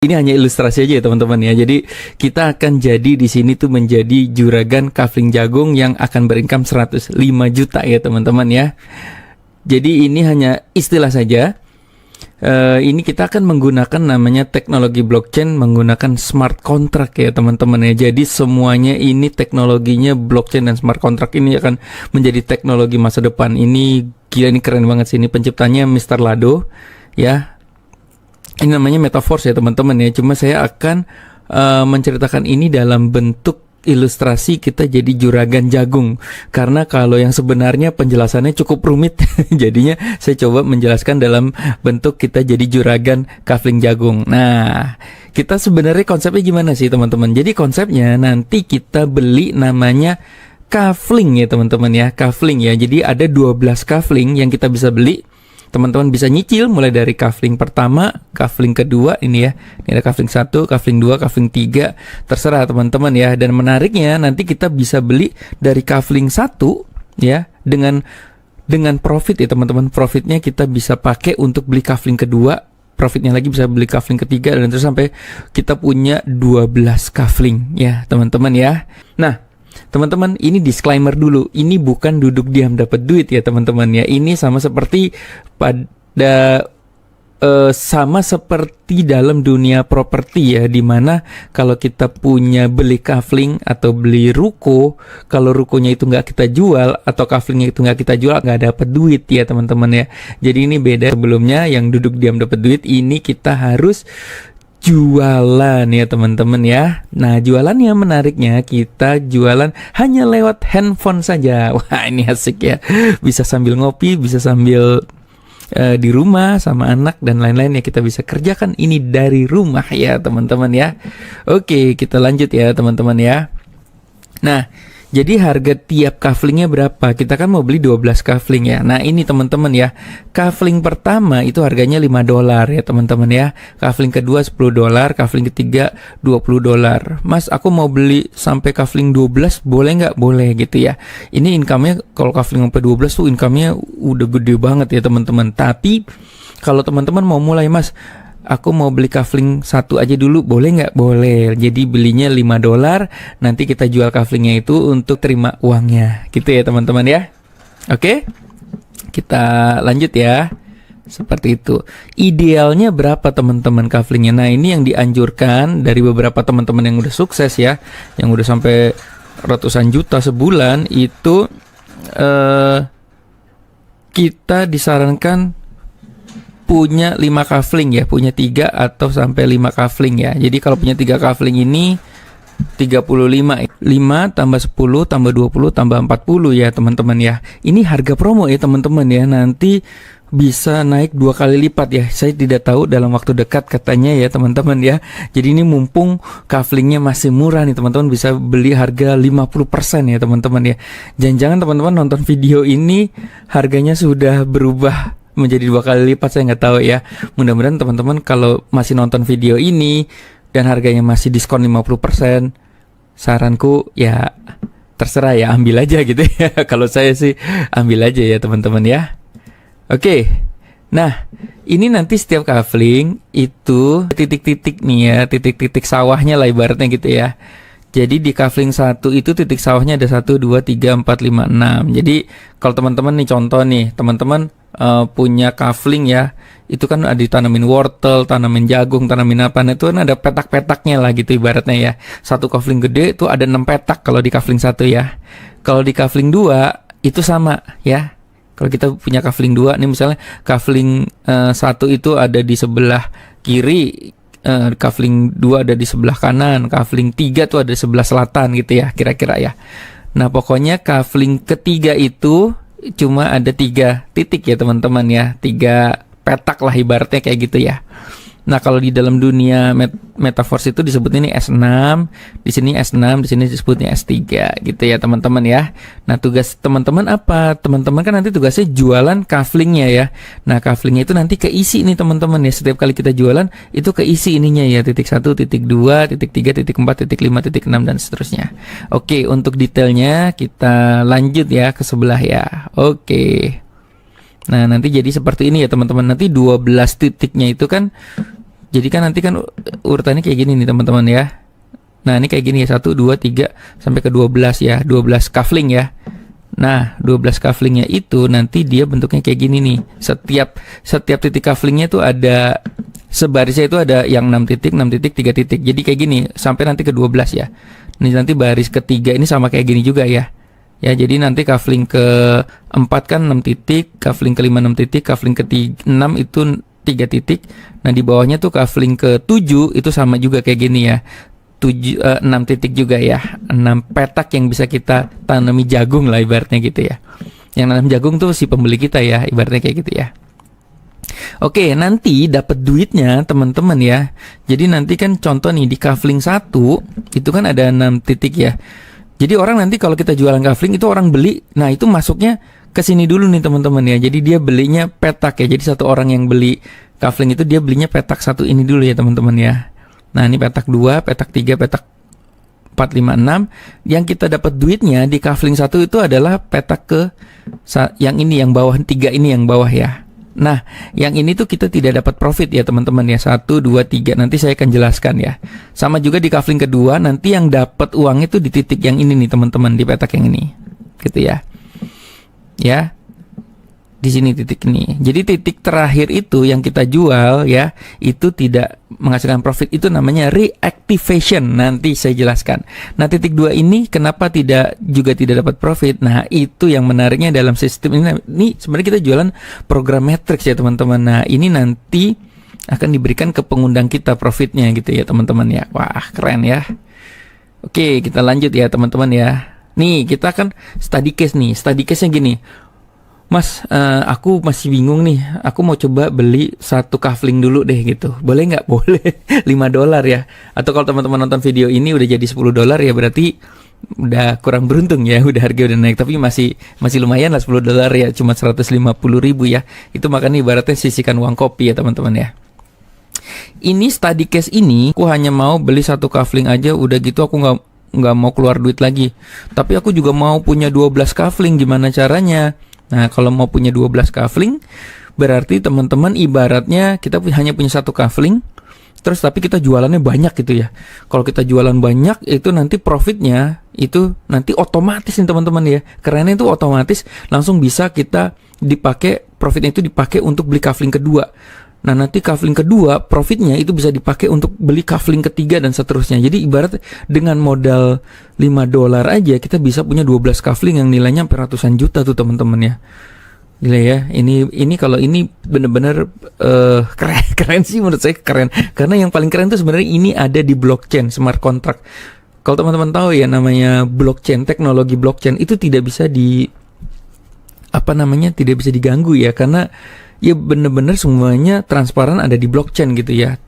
Ini hanya ilustrasi aja ya teman-teman ya. Jadi kita akan jadi di sini tuh menjadi juragan kafling jagung yang akan berincome 105 juta ya teman-teman ya. Jadi ini hanya istilah saja. Ini kita akan menggunakan namanya teknologi blockchain, menggunakan smart contract ya teman-teman ya. Jadi semuanya ini teknologinya blockchain dan smart contract ini akan menjadi teknologi masa depan. Ini gila, ini keren banget sih. Ini penciptanya Mr. Lado ya. Ini namanya Metaverse ya teman-teman ya. Cuma saya akan menceritakan ini dalam bentuk ilustrasi kita jadi juragan jagung. Karena kalau yang sebenarnya penjelasannya cukup rumit. Jadinya saya coba menjelaskan dalam bentuk kita jadi juragan kafling jagung. Nah, kita sebenarnya konsepnya gimana sih teman-teman? Jadi konsepnya nanti kita beli namanya kafling ya teman-teman ya. Kafling ya. Jadi ada 12 kafling yang kita bisa beli. Teman-teman bisa nyicil mulai dari kafling pertama, kafling kedua ini ya. Ini ada kafling 1, kafling 2, kafling 3. Terserah teman-teman ya. Dan menariknya nanti kita bisa beli dari kafling 1 ya dengan profit ya teman-teman. Profitnya kita bisa pakai untuk beli kafling kedua. Profitnya lagi bisa beli kafling ketiga dan terus sampai kita punya 12 kafling ya teman-teman ya. Nah, teman-teman, ini disclaimer dulu. Ini bukan duduk diam dapat duit ya teman-teman ya. Ini sama seperti dalam dunia properti ya, dimana kalau kita punya beli kafling atau beli ruko, kalau rukonya itu nggak kita jual atau kaflingnya itu nggak kita jual, nggak dapat duit ya teman-teman ya. Jadi ini beda sebelumnya yang duduk diam dapat duit. Ini kita harus jualan ya teman-teman ya. Nah, jualannya menariknya kita jualan hanya lewat handphone saja. Wah, ini asik ya. Bisa sambil ngopi, bisa sambil di rumah sama anak dan lain-lain ya. Kita bisa kerjakan ini dari rumah ya teman-teman ya. Oke, kita lanjut ya teman-teman ya. Nah, jadi harga tiap kaflingnya berapa? Kita kan mau beli 12 kafling ya. Nah ini teman-teman ya. Kafling pertama itu harganya $5 ya teman-teman ya. Kafling kedua $10, kafling ketiga $20. Mas, aku mau beli sampai kafling 12 boleh nggak? Boleh gitu ya. Ini income-nya kalau kafling sampai 12 tuh income-nya udah gede banget ya teman-teman. Tapi kalau teman-teman mau mulai, Mas, aku mau beli kafling 1 aja dulu, boleh nggak? Boleh. Jadi belinya $5, nanti kita jual kaflingnya itu untuk terima uangnya. Gitu ya teman-teman ya. Oke, kita lanjut ya. Seperti itu. Idealnya berapa teman-teman kaflingnya? Nah ini yang dianjurkan dari beberapa teman-teman yang udah sukses ya, yang udah sampai ratusan juta sebulan itu kita disarankan punya 5 kafling ya, punya 3 atau sampai 5 kafling ya. Jadi kalau punya 3 kafling ini 35, 5 tambah 10 tambah 20 tambah 40 ya teman-teman ya. Ini harga promo ya teman-teman ya. Nanti bisa naik 2 kali lipat ya. Saya tidak tahu dalam waktu dekat katanya ya teman-teman ya. Jadi ini mumpung kaflingnya masih murah nih teman-teman, bisa beli harga 50% ya teman-teman ya. Jangan-jangan teman-teman nonton video ini harganya sudah berubah menjadi 2 kali lipat, saya nggak tahu ya. Mudah-mudahan teman-teman kalau masih nonton video ini dan harganya masih diskon 50%, saranku ya terserah ya, ambil aja gitu ya. Kalau saya sih ambil aja ya teman-teman ya. Oke. Nah, ini nanti setiap kafling itu titik-titik nih ya, titik-titik sawahnya lah ibaratnya gitu ya. Jadi di kafling 1 itu titik sawahnya ada 1, 2, 3, 4, 5, 6. Jadi kalau teman-teman nih contoh nih, teman-teman punya kafling ya, itu kan ada ditanamin wortel, tanamin jagung, tanamin apa, nah itu kan ada petak-petaknya lah gitu ibaratnya ya. Satu kafling gede itu ada 6 petak kalau di kafling 1 ya. Kalau di kafling 2 itu sama ya. Kalau kita punya kafling 2 nih, misalnya kafling 1 itu ada di sebelah kiri, kafling 2 ada di sebelah kanan, kafling 3 tuh ada di sebelah selatan gitu ya kira-kira ya. Nah pokoknya kafling ketiga itu cuma ada 3 titik ya teman-teman ya, 3 petak lah ibaratnya kayak gitu ya. Nah kalau di dalam dunia metaverse itu disebut ini S6, di sini S6, di sini disebutnya S3 gitu ya teman-teman ya. Nah tugas teman-teman apa? Teman-teman kan nanti tugasnya jualan kaflingnya ya. Nah kaflingnya itu nanti keisi nih teman-teman ya. Setiap kali kita jualan itu keisi ininya ya, titik 1, titik 2, titik 3, titik 4, titik 5, titik 6 dan seterusnya. Oke, untuk detailnya kita lanjut ya ke sebelah ya. Oke. Nah nanti jadi seperti ini ya teman-teman. Nanti 12 titiknya itu kan Jadi kan nanti kan urutannya kayak gini nih teman-teman ya. Nah ini kayak gini ya, 1, 2, 3 sampai ke 12 ya, 12 kafling ya. Nah 12 kaflingnya itu nanti dia bentuknya kayak gini nih. Setiap titik kaflingnya itu ada sebarisnya, itu ada yang 6 titik, 6 titik, 3 titik. Jadi kayak gini sampai nanti ke 12 ya. Ini nanti baris ketiga ini sama kayak gini juga ya. Ya jadi nanti kafling ke 4 kan 6 titik, kafling ke 5 6 titik, kafling ke 6 itu 3 titik. Nah di bawahnya tuh kafling ke 7 itu sama juga kayak gini ya. 6 titik juga ya. 6 petak yang bisa kita tanami jagung lah ibaratnya gitu ya. Yang nanam jagung tuh si pembeli kita ya, ibaratnya kayak gitu ya. Oke, nanti dapat duitnya teman-teman ya. Jadi nanti kan contoh nih di kafling 1 itu kan ada 6 titik ya. Jadi orang nanti kalau kita jualan kafling itu orang beli, nah itu masuknya ke sini dulu nih teman-teman ya. Jadi dia belinya petak ya. Jadi satu orang yang beli kafling itu dia belinya petak 1 ini dulu ya teman-teman ya. Nah ini petak 2, petak 3, petak 4, 5, 6. Yang kita dapat duitnya di kafling 1 itu adalah petak ke yang ini, yang bawah 3 ini, yang bawah ya. Nah yang ini tuh kita tidak dapat profit ya teman-teman ya. 1, 2, 3 nanti saya akan jelaskan ya. Sama juga di kafling kedua, nanti yang dapat uangnya tuh di titik yang ini nih teman-teman, di petak yang ini gitu ya. Ya di sini titik ini. Jadi titik terakhir itu yang kita jual ya, itu tidak menghasilkan profit, itu namanya reactivation. Nanti saya jelaskan. Nah titik 2 ini kenapa tidak dapat profit? Nah itu yang menariknya dalam sistem ini. Ini sebenarnya kita jualan program matrix ya teman-teman. Nah ini nanti akan diberikan ke pengundang kita profitnya gitu ya teman-teman ya. Wah keren ya. Oke kita lanjut ya teman-teman ya. Nih kita kan study case nih. Study case-nya gini. Mas, aku masih bingung nih. Aku mau coba beli 1 kafling dulu deh gitu. Boleh nggak? Boleh. $5 ya. Atau kalau teman-teman nonton video ini udah jadi $10 ya, berarti udah kurang beruntung ya. Udah harga udah naik. Tapi masih lumayan lah $10 ya. Cuma 150.000 ya. Itu makanya ibaratnya sisihkan uang kopi ya teman-teman ya. Ini study case ini, aku hanya mau beli 1 kafling aja. Udah gitu aku nggak mau keluar duit lagi. Tapi aku juga mau punya 12 kafling. Gimana caranya? Nah, kalau mau punya 12 kafling, berarti teman-teman ibaratnya kita hanya punya 1 kafling, terus tapi kita jualannya banyak gitu ya. Kalau kita jualan banyak, itu nanti profitnya itu nanti otomatis nih teman-teman ya. Kerennya itu otomatis langsung bisa kita dipakai, profitnya itu dipakai untuk beli kafling kedua. Nah nanti kafling kedua profitnya itu bisa dipakai untuk beli kafling ketiga dan seterusnya. Jadi ibarat dengan modal $5 aja kita bisa punya 12 kafling yang nilainya sampai ratusan juta tuh teman-teman ya. Gila ya. Ini kalau ini bener-bener keren sih menurut saya, keren. Karena yang paling keren tuh sebenarnya ini ada di blockchain, smart contract. Kalau teman-teman tahu ya namanya blockchain, teknologi blockchain itu tidak bisa tidak bisa diganggu ya, karena ya bener-bener semuanya transparan, ada di blockchain gitu ya.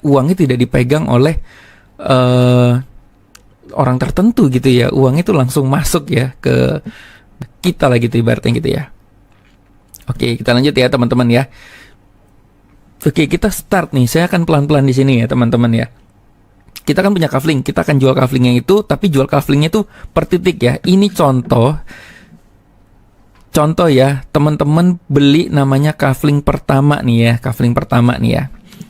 Uangnya tidak dipegang oleh orang tertentu gitu ya. Uangnya itu langsung masuk ya ke kita lah gitu ibaratnya gitu ya. Oke, kita lanjut ya teman-teman ya. Oke, kita start nih. Saya akan pelan-pelan di sini ya teman-teman ya. Kita kan punya kafling, kita akan jual kaflingnya itu, tapi jual kaflingnya itu per titik ya. Ini Contoh ya, teman-teman beli namanya kafling pertama nih ya, kafling pertama nih ya.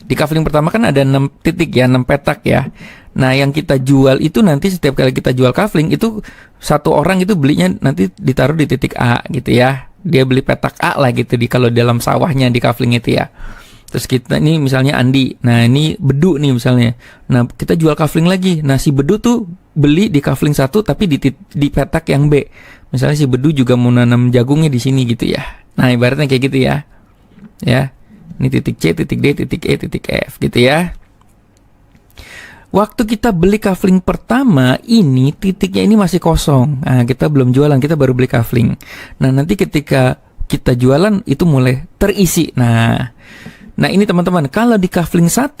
Di kafling pertama kan ada 6 titik ya, 6 petak ya. Nah, yang kita jual itu nanti setiap kali kita jual kafling itu satu orang itu belinya nanti ditaruh di titik A gitu ya. Dia beli petak A lah gitu kalau dalam sawahnya di kafling itu ya. Terus kita ini misalnya Andi. Nah, ini Bedu nih misalnya. Nah, kita jual kafling lagi. Nah, si Bedu tuh beli di kafling 1 tapi di petak yang B. Misalnya si Bedu juga mau nanam jagungnya di sini gitu ya. Nah, ibaratnya kayak gitu ya. Ya. Ini titik C, titik D, titik E, titik F gitu ya. Waktu kita beli kafling pertama ini titiknya ini masih kosong. Nah, kita belum jualan, kita baru beli kafling. Nah, nanti ketika kita jualan itu mulai terisi. Nah ini teman-teman, kalau di kafling 1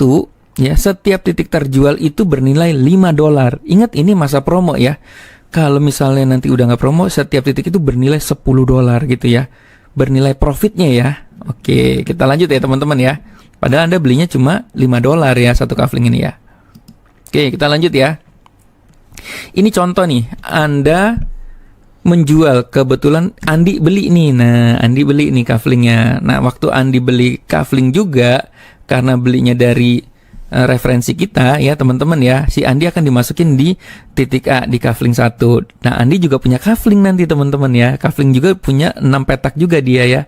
ya, setiap titik terjual itu bernilai $5. Ingat ini masa promo ya. Kalau misalnya nanti udah nggak promo, setiap titik itu bernilai $10 gitu ya. Bernilai profitnya ya. Oke, kita lanjut ya teman-teman ya. Padahal Anda belinya cuma $5 ya satu kafling ini ya. Oke, kita lanjut ya. Ini contoh nih, Anda menjual, kebetulan Andi beli nih. Nah, Andi beli nih kaflingnya. Nah, waktu Andi beli kafling juga, karena belinya dari referensi kita ya teman-teman ya. Si Andi akan dimasukin di titik A di kafling 1. Nah, Andi juga punya kafling nanti teman-teman ya. Kafling juga punya 6 petak juga dia ya.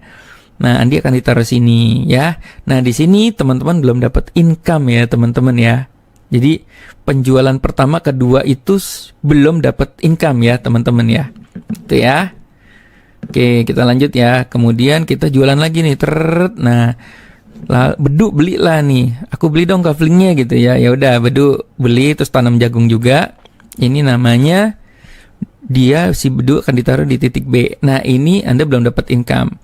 Nah, Andi akan ditaruh sini ya. Nah, di sini teman-teman belum dapat income ya teman-teman ya. Jadi penjualan pertama kedua itu belum dapat income ya teman-teman ya. Itu ya. Oke, kita lanjut ya. Kemudian kita jualan lagi nih. Nah, Bedu belilah nih. Aku beli dong kaflingnya gitu ya. Ya udah, Bedu beli terus tanam jagung juga. Ini namanya si Bedu akan ditaruh di titik B. Nah, ini Anda belum dapat income.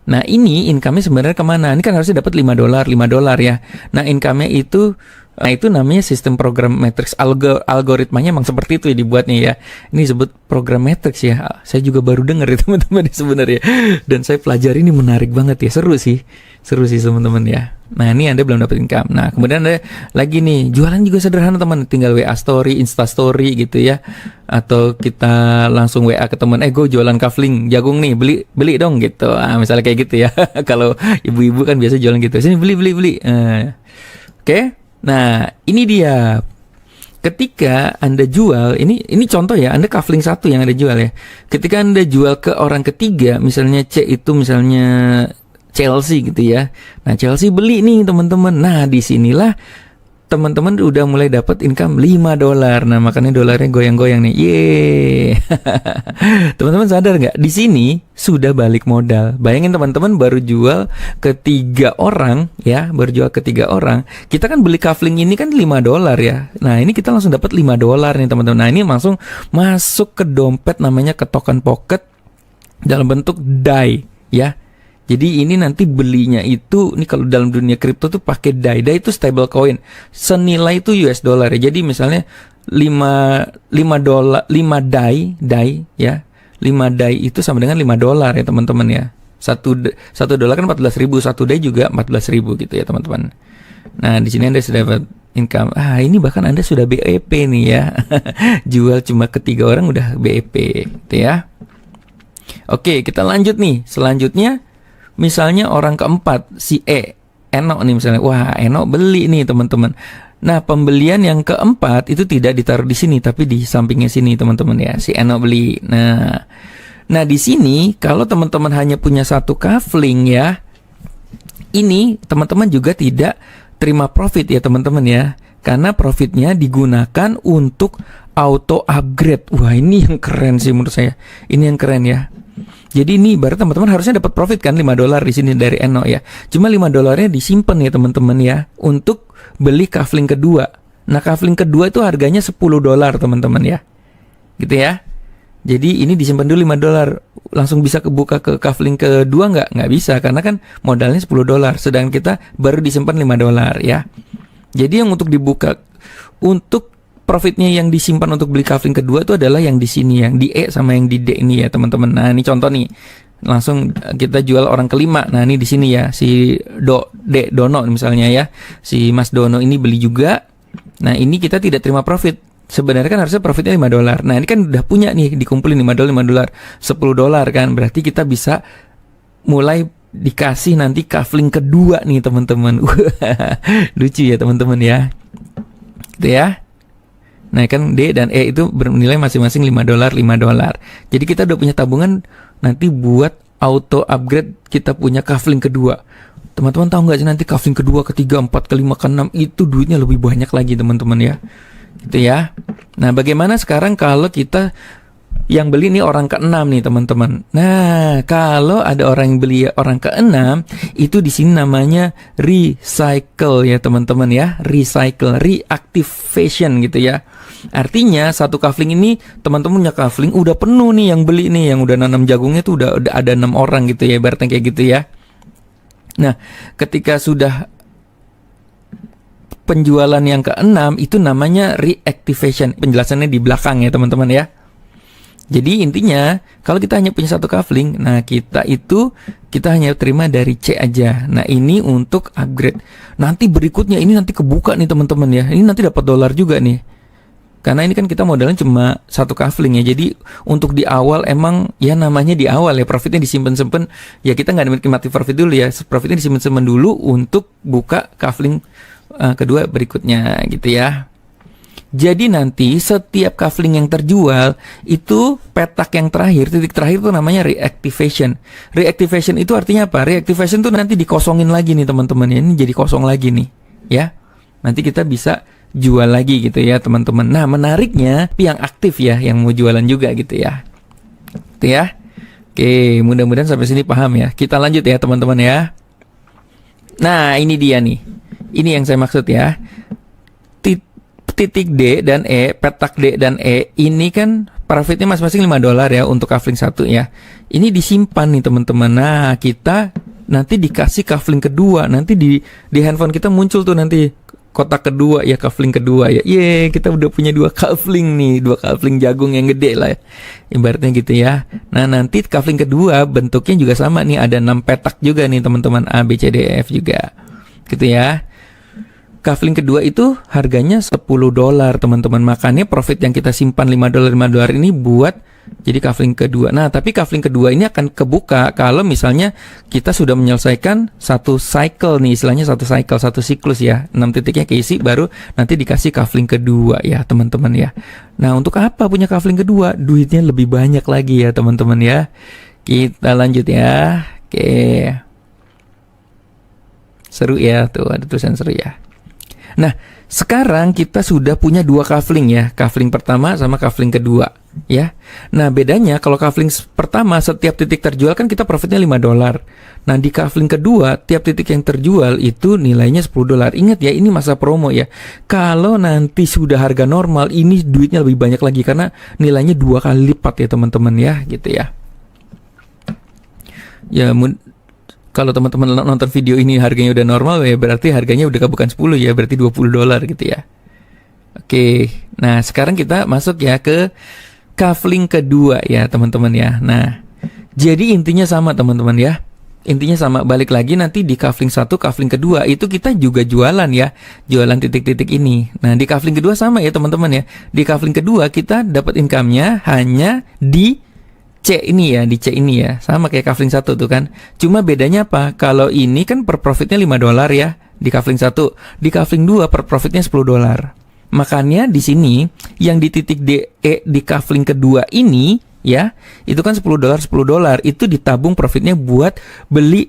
Nah, ini income-nya sebenarnya kemana? Ini kan harusnya dapat $5 ya. Nah, income-nya itu namanya sistem program matrix. Algoritmanya emang seperti itu ya dibuatnya ya. Ini disebut program matrix ya. Saya juga baru dengar ya teman-teman sebenarnya. Dan saya pelajari, ini menarik banget ya. Seru sih teman-teman ya. Nah, ini Anda belum dapat income. Nah, kemudian ada lagi nih, jualan juga sederhana teman. Tinggal WA story, Insta story gitu ya. Atau kita langsung WA ke teman, gue jualan kafling jagung nih, beli dong gitu. Misalnya kayak gitu ya. Kalau ibu-ibu kan biasa jualan gitu. Sini beli. Oke. Nah, ini dia. Ketika Anda jual, ini contoh ya, Anda kafling 1 yang Anda jual ya. Ketika Anda jual ke orang ketiga, misalnya C itu misalnya Chelsea gitu ya. Nah, Chelsea beli nih teman-teman. Nah, disinilah teman-teman udah mulai dapat income $5. Nah, makanya dolarnya goyang-goyang nih. Yeay. Teman-teman sadar nggak? Di sini sudah balik modal. Bayangin teman-teman baru jual ke 3 orang ya, Kita kan beli kafling ini kan $5 ya. Nah, ini kita langsung dapat $5 nih teman-teman. Nah, ini langsung masuk ke dompet, namanya ke token pocket dalam bentuk DAI ya. Jadi ini nanti belinya itu, ini kalau dalam dunia kripto tuh pakai DAI. DAI itu stable coin. Senilai itu US dollar ya. Jadi misalnya 5 DAI ya. 5 DAI itu sama dengan $5 ya teman-teman ya. 1 dolar kan 14.000, 1 DAI juga 14.000 gitu ya teman-teman. Nah, di sini Anda sudah dapat income. Ini bahkan Anda sudah BEP nih ya. Jual cuma ke 3 orang udah BEP gitu ya. Oke, kita lanjut nih. Selanjutnya misalnya orang keempat, si Eno nih misalnya. Wah, Eno beli nih teman-teman. Nah, pembelian yang keempat itu tidak ditaruh di sini, tapi di sampingnya sini teman-teman ya. Si Eno beli. Nah di sini kalau teman-teman hanya punya 1 kafling ya, ini teman-teman juga tidak terima profit ya teman-teman ya. Karena profitnya digunakan untuk auto upgrade. Wah, ini yang keren sih menurut saya. Ini yang keren ya. Jadi ini berarti teman-teman harusnya dapat profit kan $5 di sini dari Eno ya. Cuma $5-nya disimpan ya teman-teman ya untuk beli kafling kedua. Nah, kafling kedua itu harganya $10 teman-teman ya. Gitu ya. Jadi ini disimpan dulu $5. Langsung bisa kebuka ke kafling kedua nggak bisa karena kan modalnya $10. Sedangkan kita baru disimpan $5 ya. Jadi yang untuk dibuka untuk profitnya yang disimpan untuk beli kafling kedua itu adalah yang di sini, yang di E sama yang di D ini ya teman-teman. Nah, ini contoh nih. Langsung kita jual orang kelima. Nah, ini di sini ya, si Dono misalnya ya. Si Mas Dono ini beli juga. Nah, ini kita tidak terima profit. Sebenarnya kan harusnya profitnya $5. Nah, ini kan udah punya nih, dikumpulin $5, $10 kan. Berarti kita bisa mulai dikasih nanti kafling kedua nih teman-teman. Lucu ya teman-teman ya. Gitu ya. Nah, kan D dan E itu bernilai masing-masing $5. Jadi kita udah punya tabungan nanti buat auto upgrade kita punya kafling kedua. Teman-teman tahu nggak sih nanti kafling kedua, ketiga, 4, kelima, keenam itu duitnya lebih banyak lagi teman-teman ya. Gitu ya. Nah, bagaimana sekarang kalau kita yang beli nih orang ke-6 nih teman-teman. Nah, kalau ada orang yang beli orang ke-6, itu di sini namanya recycle ya teman-teman ya. Recycle, reactivation gitu ya. Artinya 1 kafling ini teman-teman punya kafling udah penuh nih yang beli nih, yang udah nanam jagungnya tuh udah ada 6 orang gitu ya, ibaratnya kayak gitu ya. Nah, ketika sudah penjualan yang ke-6 itu namanya reactivation. Penjelasannya di belakang ya teman-teman ya. Jadi intinya kalau kita hanya punya 1 kafling, nah kita hanya terima dari C aja. Nah, ini untuk upgrade. Nanti berikutnya ini nanti kebuka nih teman-teman ya. Ini nanti dapat dolar juga nih. Karena ini kan kita modalnya cuma 1 kafling ya. Jadi untuk di awal emang ya namanya di awal ya, profitnya disimpan-simpan. Ya kita nggak nikmati profit dulu ya. Profitnya disimpan-simpan dulu untuk buka kafling kedua berikutnya gitu ya. Jadi nanti setiap kafling yang terjual itu petak yang terakhir, titik terakhir itu namanya reactivation. Reactivation itu artinya apa? Reactivation itu nanti dikosongin lagi nih teman-teman ya. Ini jadi kosong lagi nih ya. Nanti kita bisa jual lagi gitu ya teman-teman. Nah menariknya yang aktif ya, yang mau jualan juga gitu ya. Gitu ya. Oke, mudah-mudahan sampai sini paham ya. Kita lanjut ya teman-teman ya. Nah ini dia nih. Ini yang saya maksud ya. Titik D dan E, petak D dan E ini kan profitnya masing-masing $5 ya untuk kafling 1 ya. Ini disimpan nih teman-teman. Nah, kita nanti dikasih kafling kedua. Nanti di handphone kita muncul tuh nanti kotak kedua ya, kafling kedua ya. Yeay, kita udah punya 2 kafling nih, 2 kafling jagung yang gede lah ya. Ibaratnya gitu ya. Nah, nanti kafling kedua bentuknya juga sama nih, ada 6 petak juga nih teman-teman, A, B, C, D, E, F juga. Gitu ya. Kafling kedua itu harganya $10 teman-teman. Makanya profit yang kita simpan $5 ini buat jadi kafling kedua. Nah tapi kafling kedua ini akan kebuka kalau misalnya kita sudah menyelesaikan satu cycle nih, istilahnya satu siklus ya, 6 titiknya keisi, baru nanti dikasih kafling kedua ya teman-teman ya. Nah untuk apa punya kafling kedua? Duitnya lebih banyak lagi ya teman-teman ya. Kita lanjut ya. Oke, seru ya, tuh ada tulisan seru ya. Nah, sekarang kita sudah punya 2 kafling ya, kafling pertama sama kafling kedua ya. Nah, bedanya kalau kafling pertama setiap titik terjual kan kita profitnya $5. Nah, di kafling kedua tiap titik yang terjual itu nilainya $10. Ingat ya, ini masa promo ya. Kalau nanti sudah harga normal, ini duitnya lebih banyak lagi karena nilainya 2 kali lipat ya teman-teman ya, gitu ya. Ya, kalau teman-teman nonton video ini harganya udah normal ya berarti harganya udah bukan 10 ya, berarti $20 gitu ya. Oke, nah sekarang kita masuk ya ke kafling kedua ya teman-teman ya. Nah, jadi intinya sama teman-teman ya. Intinya sama, balik lagi nanti di kafling 1, kafling kedua itu kita juga jualan ya. Jualan titik-titik ini. Nah, di kafling kedua sama ya teman-teman ya. Di kafling kedua kita dapat income-nya hanya di C ini ya, di C ini ya, sama kayak kafling 1 tuh kan. Cuma bedanya apa? Kalau ini kan per profitnya $5 ya di kafling 1, di kafling 2 per profitnya $10. Makanya di sini yang di titik D, E di kafling kedua ini ya, itu kan $10 itu ditabung profitnya buat beli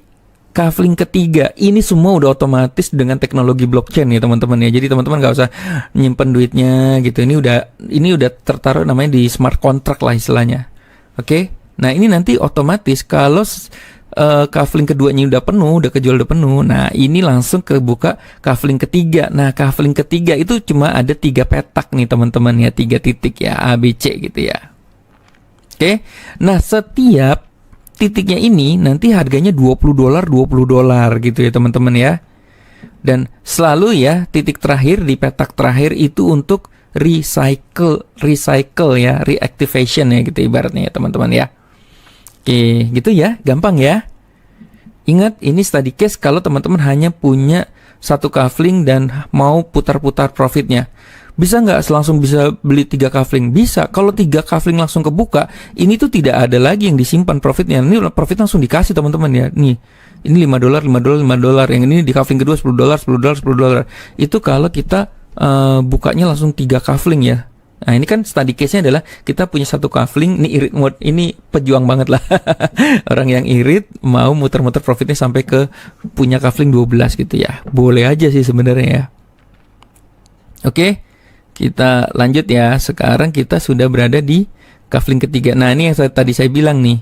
kafling ketiga. Ini semua udah otomatis dengan teknologi blockchain ya teman-teman ya. Jadi teman-teman nggak usah nyimpen duitnya gitu. Ini udah tertaruh namanya di smart contract lah istilahnya. Oke, nah ini nanti otomatis kalau kafling keduanya udah penuh, udah kejual udah penuh, nah ini langsung kebuka kafling ketiga. Nah kafling ketiga itu cuma ada 3 petak nih teman-teman ya, 3 titik ya, A, B, C gitu ya. Oke, nah setiap titiknya ini nanti harganya $20 gitu ya teman-teman ya. Dan selalu ya titik terakhir di petak terakhir itu untuk recycle ya, reactivation ya gitu ibaratnya ya teman-teman ya. Oke, gitu ya, gampang ya. Ingat ini study case kalau teman-teman hanya punya 1 kafling dan mau putar-putar profitnya. Bisa nggak langsung bisa beli 3 kafling? Bisa. Kalau 3 kafling langsung kebuka, ini tuh tidak ada lagi yang disimpan profitnya. Ini profit langsung dikasih teman-teman ya. Nih, ini $5, yang ini di kafling kedua $10. Itu kalau kita bukanya langsung 3 kafling ya. Nah ini kan study case-nya adalah kita punya 1 kafling. Ini irit mode, ini pejuang banget lah. Orang yang irit mau muter-muter profitnya sampai ke punya kafling 12 gitu ya. Boleh aja sih sebenarnya ya. Oke, kita lanjut ya. Sekarang kita sudah berada di kafling ketiga. Nah ini yang tadi saya bilang nih.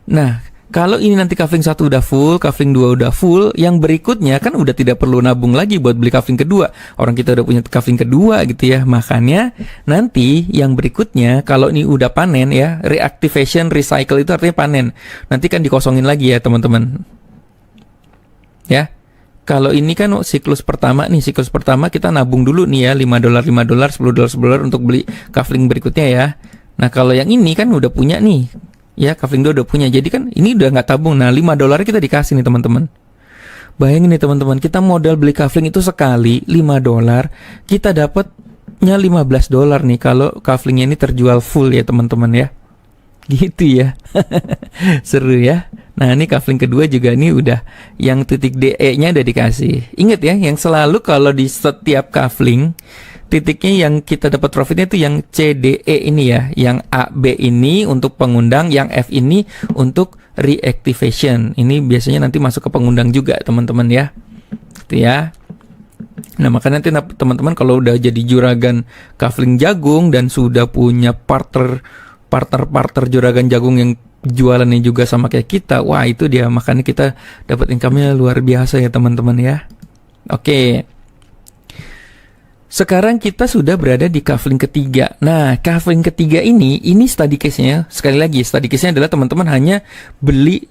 Nah kalau ini nanti kafling 1 udah full, kafling 2 udah full, yang berikutnya kan udah tidak perlu nabung lagi buat beli kafling kedua. Orang kita udah punya kafling kedua gitu ya. Makanya nanti yang berikutnya kalau ini udah panen ya, reactivation, recycle itu artinya panen. Nanti kan dikosongin lagi ya teman-teman. Ya. Kalau ini kan siklus pertama nih, siklus pertama kita nabung dulu nih ya, $5, $10 untuk beli kafling berikutnya ya. Nah kalau yang ini kan udah punya nih. Ya, kafling 2 udah punya. Jadi kan ini udah nggak tabung. Nah, $5 kita dikasih nih teman-teman. Bayangin nih teman-teman, kita modal beli kafling itu sekali $5, kita dapatnya $15 nih kalau kaflingnya ini terjual full ya teman-teman ya. Gitu ya. Seru ya. Nah, ini kafling kedua juga nih udah yang titik DE-nya udah dikasih. Ingat ya, yang selalu kalau di setiap kafling titiknya yang kita dapat profitnya itu yang CDE ini ya, yang AB ini untuk pengundang, yang F ini untuk reactivation. Ini biasanya nanti masuk ke pengundang juga teman-teman ya. Gitu ya. Nah, makanya nanti teman-teman kalau udah jadi juragan kafling jagung dan sudah punya partner juragan jagung yang jualannya juga sama kayak kita, wah itu dia, makanya kita dapat income-nya luar biasa ya teman-teman ya. Oke. Sekarang kita sudah berada di kafling ketiga. Nah, kafling ketiga ini study case-nya. Sekali lagi, study case-nya adalah teman-teman hanya beli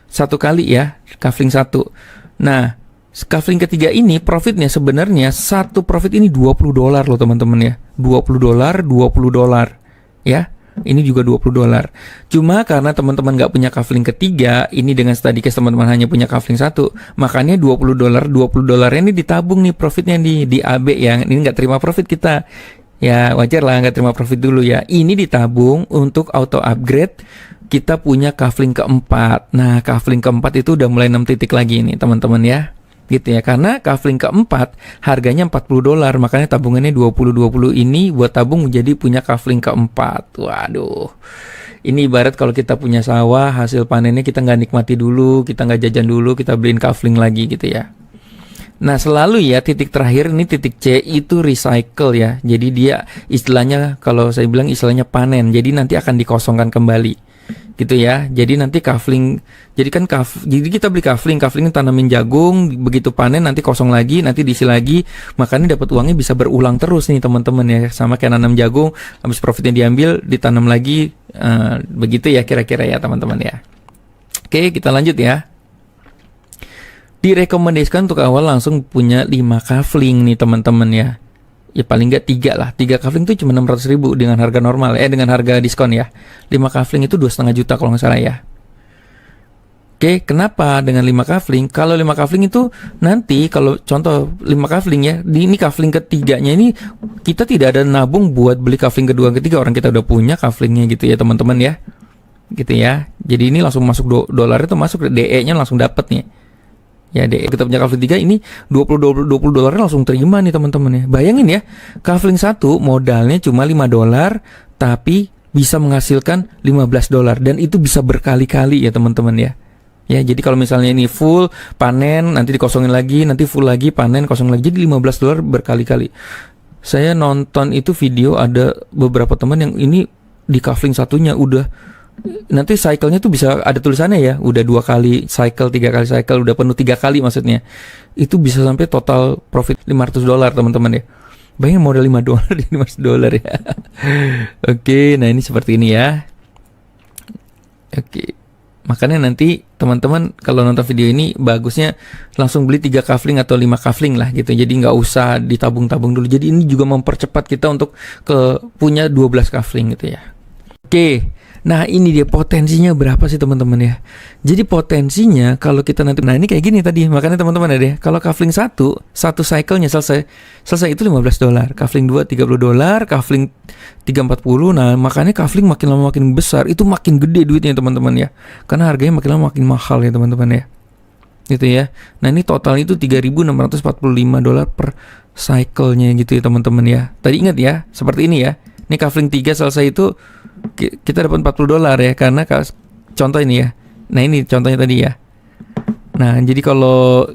satu kali ya, kafling satu. Nah, kafling ketiga ini profitnya sebenarnya satu profit ini $20 loh teman-teman ya. $20 ya. Ini juga $20. Cuma karena teman-teman nggak punya kafling ketiga, ini dengan study case teman-teman hanya punya kafling satu, makanya $20 ini ditabung nih profitnya di AB ya. Ini nggak terima profit kita. Ya wajar lah nggak terima profit dulu ya. Ini ditabung untuk auto upgrade. Kita punya kafling keempat. Nah, kafling keempat itu udah mulai 6 titik lagi nih teman-teman ya. Gitu ya, karena kafling keempat harganya $40, makanya tabungannya 20 ini buat tabung menjadi punya kafling keempat. Waduh, ini ibarat kalau kita punya sawah, hasil panennya kita nggak nikmati dulu, kita nggak jajan dulu, kita beliin kafling lagi gitu ya. Nah, selalu ya titik terakhir ini titik C itu recycle ya. Jadi dia istilahnya, kalau saya bilang istilahnya panen, jadi nanti akan dikosongkan kembali gitu ya. Jadi nanti kafling, jadi kita beli kafling tanamin jagung, begitu panen nanti kosong lagi, nanti diisi lagi, makanya dapat uangnya bisa berulang terus nih teman-teman ya. Sama kayak nanam jagung, habis profitnya diambil, ditanam lagi, begitu ya kira-kira ya teman-teman ya. Oke, kita lanjut ya. Direkomendasikan untuk awal langsung punya 5 kafling nih teman-teman ya. Ya paling nggak 3 lah. 3 kafling itu cuma 600.000 dengan harga normal, dengan harga diskon ya. 5 kafling itu 2,5 juta kalau nggak salah ya. Oke, kenapa dengan 5 kafling? Kalau 5 kafling itu nanti kalau contoh 5 kafling ya, ini kafling ketiganya ini kita tidak ada nabung buat beli kafling kedua ketiga, orang kita udah punya kaflingnya gitu ya teman-teman ya. Gitu ya. Jadi ini langsung masuk dolar itu masuk DE-nya langsung dapat nih. Ya, kita punya kafling 3 ini $20 langsung terima nih teman-teman ya. Bayangin ya, kafling 1 modalnya cuma $5 tapi bisa menghasilkan $15 dan itu bisa berkali-kali ya teman-teman ya. Ya, jadi kalau misalnya ini full panen, nanti dikosongin lagi, nanti full lagi panen, kosong lagi, jadi $15 berkali-kali. Saya nonton itu video, ada beberapa teman yang ini di kafling satunya udah nanti cycle-nya tuh bisa ada tulisannya ya, udah 2 kali cycle, 3 kali cycle, udah penuh 3 kali maksudnya. Itu bisa sampai total profit $500 teman-teman ya. Bayangin modal $5 di $500 ya. Oke, nah ini seperti ini ya. Oke. Makanya nanti teman-teman kalau nonton video ini bagusnya langsung beli 3 kafling atau 5 kafling lah gitu. Jadi nggak usah ditabung-tabung dulu. Jadi ini juga mempercepat kita untuk punya 12 kafling gitu ya. Oke. Nah ini dia potensinya berapa sih teman-teman ya. Jadi potensinya kalau kita nanti, nah ini kayak gini tadi, makanya teman-teman ada ya, kalau kafling satu cycle-nya selesai itu $15, kafling 2 $30, kafling 3 40. Nah makanya kafling makin lama makin besar, itu makin gede duitnya teman-teman ya, karena harganya makin lama makin mahal ya teman-teman ya. Gitu ya. Nah ini total itu $3.645 per cycle-nya gitu ya teman-teman ya. Tadi ingat ya, seperti ini ya. Ini kafling 3 selesai itu kita dapat $40 ya, karena contoh ini ya. Nah ini contohnya tadi ya. Nah jadi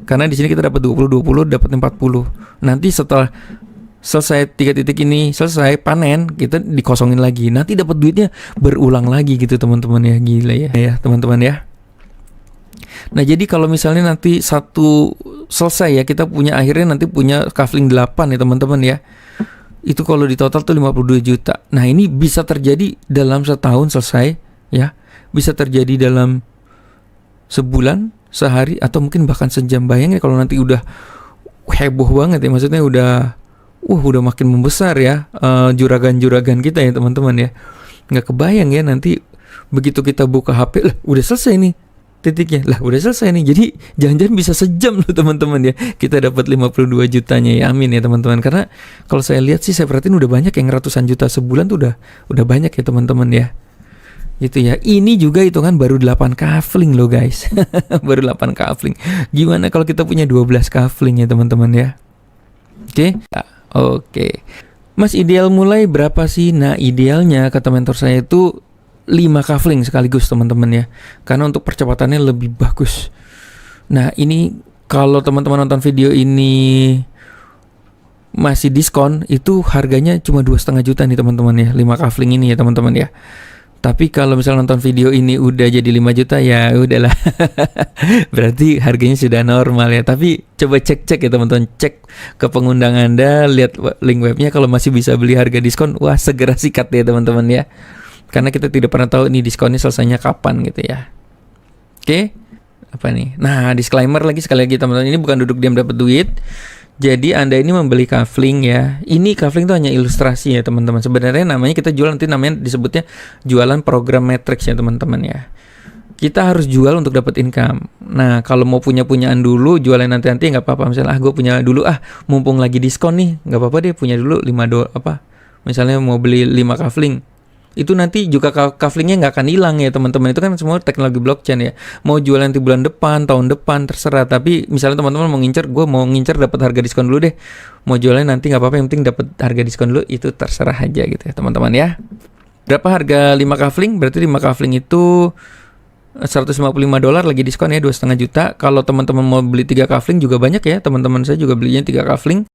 karena di sini kita dapat 20 dapat 40. Nanti setelah selesai 3 titik ini selesai panen, kita dikosongin lagi. Nanti dapat duitnya berulang lagi gitu teman-teman ya. Gila ya teman-teman ya. Nah jadi kalau misalnya nanti satu selesai ya, kita akhirnya nanti punya kafling 8 ya teman-teman ya. Itu kalau di total tuh 52 juta. Nah ini bisa terjadi dalam setahun selesai ya. Bisa terjadi dalam sebulan, sehari, atau mungkin bahkan sejam. Bayangin kalau nanti udah heboh banget ya. Maksudnya udah makin membesar ya juragan-juragan kita ya teman-teman ya. Nggak kebayang ya nanti begitu kita buka HP, lah udah selesai nih titiknya, lah udah selesai nih. Jadi jangan-jangan bisa sejam loh teman-teman ya, kita dapat 52 jutanya ya. Amin ya teman-teman. Karena kalau saya lihat sih, saya perhatiin udah banyak yang ratusan juta sebulan tuh udah banyak ya teman-teman ya. gitu ya. Ini juga itu kan baru 8 kafling loh guys. Baru 8 kafling. Gimana kalau kita punya 12 kafling ya teman-teman ya? Oke. Oke. Mas, ideal mulai berapa sih? Nah, idealnya kata mentor saya itu 5 kafling sekaligus teman-teman ya. Karena untuk percepatannya lebih bagus. Nah, ini kalau teman-teman nonton video ini masih diskon, itu harganya cuma 2,5 juta nih teman-teman ya, 5 kafling ini ya teman-teman ya. Tapi kalau misalnya nonton video ini udah jadi 5 juta ya udahlah. Berarti harganya sudah normal ya. Tapi coba cek-cek ya teman-teman, cek ke pengundang Anda, lihat link webnya, kalau masih bisa beli harga diskon, wah segera sikat ya teman-teman ya. Karena kita tidak pernah tahu ini diskonnya selesainya kapan gitu ya. Oke? Apa nih? Nah, disclaimer lagi sekali lagi teman-teman, ini bukan duduk diam dapat duit. Jadi Anda ini membeli kafling ya. Ini kafling itu hanya ilustrasi ya teman-teman. Sebenarnya namanya kita jual, nanti namanya disebutnya jualan program matrix ya teman-teman ya. Kita harus jual untuk dapat income. Nah, kalau mau punyaan dulu, jualan nanti nggak apa-apa. Misalnya gue punya dulu mumpung lagi diskon nih, nggak apa-apa deh punya dulu 5 dolar apa. Misalnya mau beli 5 kafling. Itu nanti juga kaflingnya nggak akan hilang ya teman-teman. Itu kan semua teknologi blockchain ya. Mau jual nanti bulan depan, tahun depan, terserah. Tapi misalnya teman-teman mau ngincer dapat harga diskon dulu deh. Mau jualnya nanti nggak apa-apa, yang penting dapat harga diskon dulu, itu terserah aja gitu ya teman-teman ya. Berapa harga 5 kafling? Berarti 5 kafling itu $155 lagi diskon ya, 2,5 juta. Kalau teman-teman mau beli 3 kafling juga banyak ya, teman-teman saya juga belinya 3 kafling.